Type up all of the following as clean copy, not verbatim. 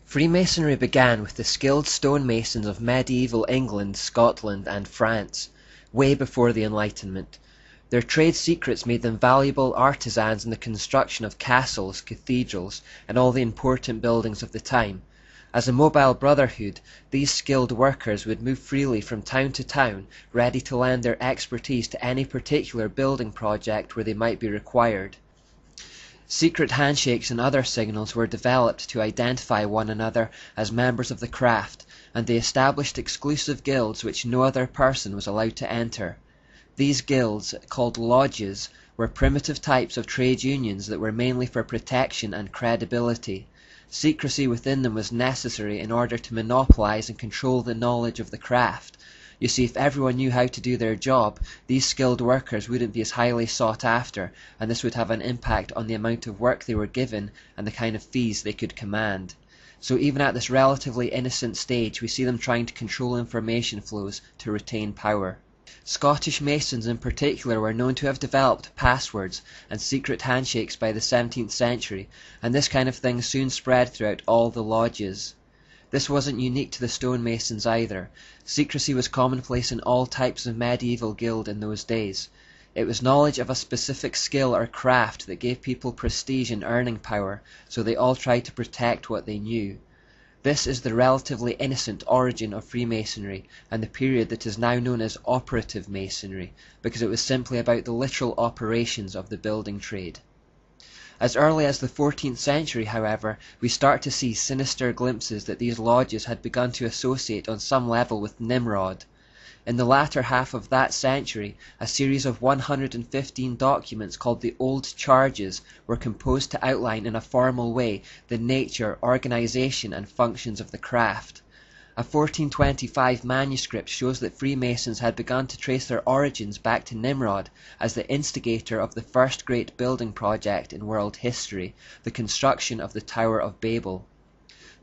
Freemasonry began with the skilled stonemasons of medieval England, Scotland, and France, way before the Enlightenment. Their trade secrets made them valuable artisans in the construction of castles, cathedrals, and all the important buildings of the time. As a mobile brotherhood, these skilled workers would move freely from town to town, ready to lend their expertise to any particular building project where they might be required. Secret handshakes and other signals were developed to identify one another as members of the craft, and they established exclusive guilds which no other person was allowed to enter. These guilds, called lodges, were primitive types of trade unions that were mainly for protection and credibility. Secrecy within them was necessary in order to monopolize and control the knowledge of the craft. You see, if everyone knew how to do their job, these skilled workers wouldn't be as highly sought after, and this would have an impact on the amount of work they were given and the kind of fees they could command. So even at this relatively innocent stage, we see them trying to control information flows to retain power. Scottish Masons in particular were known to have developed passwords and secret handshakes by the 17th century, and this kind of thing soon spread throughout all the lodges. This wasn't unique to the stonemasons either. Secrecy was commonplace in all types of medieval guild in those days. It was knowledge of a specific skill or craft that gave people prestige and earning power, so they all tried to protect what they knew. This is the relatively innocent origin of Freemasonry, and the period that is now known as operative masonry, because it was simply about the literal operations of the building trade. As early as the 14th century, however, we start to see sinister glimpses that these lodges had begun to associate on some level with Nimrod. In the latter half of that century, a series of 115 documents called the Old Charges were composed to outline in a formal way the nature, organization, and functions of the craft. A 1425 manuscript shows that Freemasons had begun to trace their origins back to Nimrod as the instigator of the first great building project in world history, the construction of the Tower of Babel.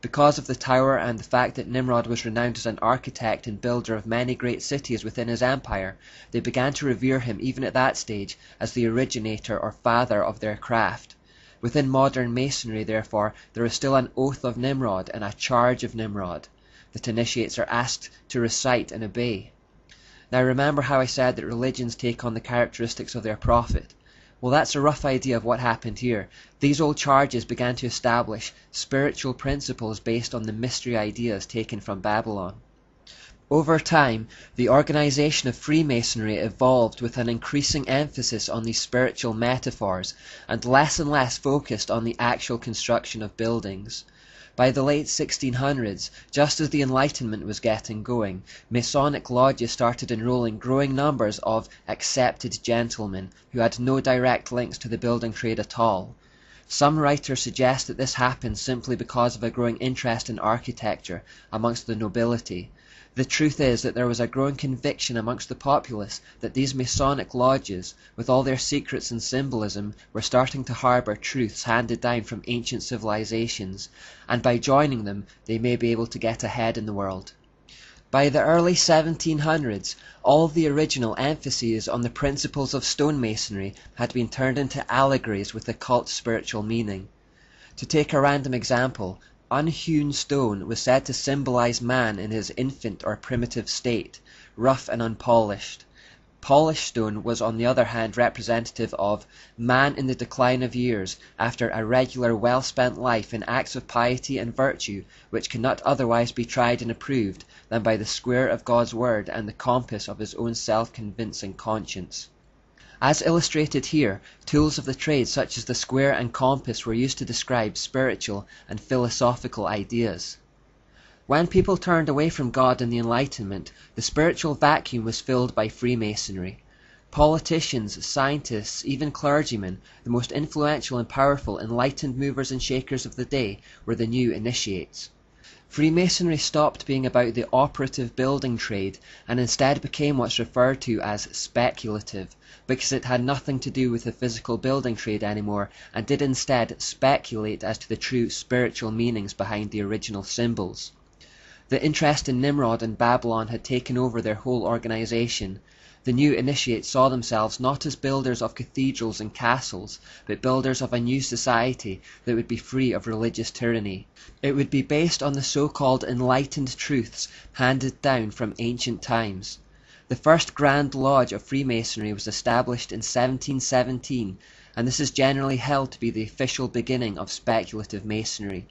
Because of the tower and the fact that Nimrod was renowned as an architect and builder of many great cities within his empire, they began to revere him even at that stage as the originator or father of their craft. Within modern masonry, therefore, there is still an oath of Nimrod and a charge of Nimrod that initiates are asked to recite and obey. Now remember how I said that religions take on the characteristics of their prophet? Well, that's a rough idea of what happened here. These old charges began to establish spiritual principles based on the mystery ideas taken from Babylon. Over time, the organization of Freemasonry evolved with an increasing emphasis on these spiritual metaphors and less focused on the actual construction of buildings. By the late 1600s, just as the Enlightenment was getting going, Masonic lodges started enrolling growing numbers of accepted gentlemen who had no direct links to the building trade at all. Some writers suggest that this happened simply because of a growing interest in architecture amongst the nobility. The truth is that there was a growing conviction amongst the populace that these Masonic lodges, with all their secrets and symbolism, were starting to harbour truths handed down from ancient civilizations, and by joining them they may be able to get ahead in the world. By the early 1700s, all the original emphases on the principles of stonemasonry had been turned into allegories with occult spiritual meaning. To take a random example, unhewn stone was said to symbolize man in his infant or primitive state, rough and unpolished. Polished stone was on the other hand representative of man in the decline of years after a regular well-spent life in acts of piety and virtue which cannot otherwise be tried and approved than by the square of God's word and the compass of his own self-convincing conscience. As illustrated here, tools of the trade such as the square and compass were used to describe spiritual and philosophical ideas. When people turned away from God in the Enlightenment, the spiritual vacuum was filled by Freemasonry. Politicians, scientists, even clergymen, the most influential and powerful enlightened movers and shakers of the day, were the new initiates. Freemasonry stopped being about the operative building trade and instead became what's referred to as speculative, because it had nothing to do with the physical building trade anymore and did instead speculate as to the true spiritual meanings behind the original symbols. The interest in Nimrod and Babylon had taken over their whole organization. The new initiates saw themselves not as builders of cathedrals and castles, but builders of a new society that would be free of religious tyranny. It would be based on the so-called enlightened truths handed down from ancient times. The first Grand Lodge of Freemasonry was established in 1717, and this is generally held to be the official beginning of speculative Masonry.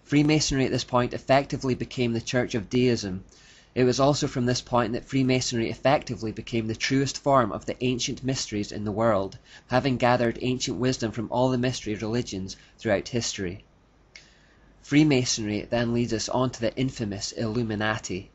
Freemasonry at this point effectively became the Church of Deism. It was also from this point that Freemasonry effectively became the truest form of the ancient mysteries in the world, having gathered ancient wisdom from all the mystery religions throughout history. Freemasonry then leads us on to the infamous Illuminati.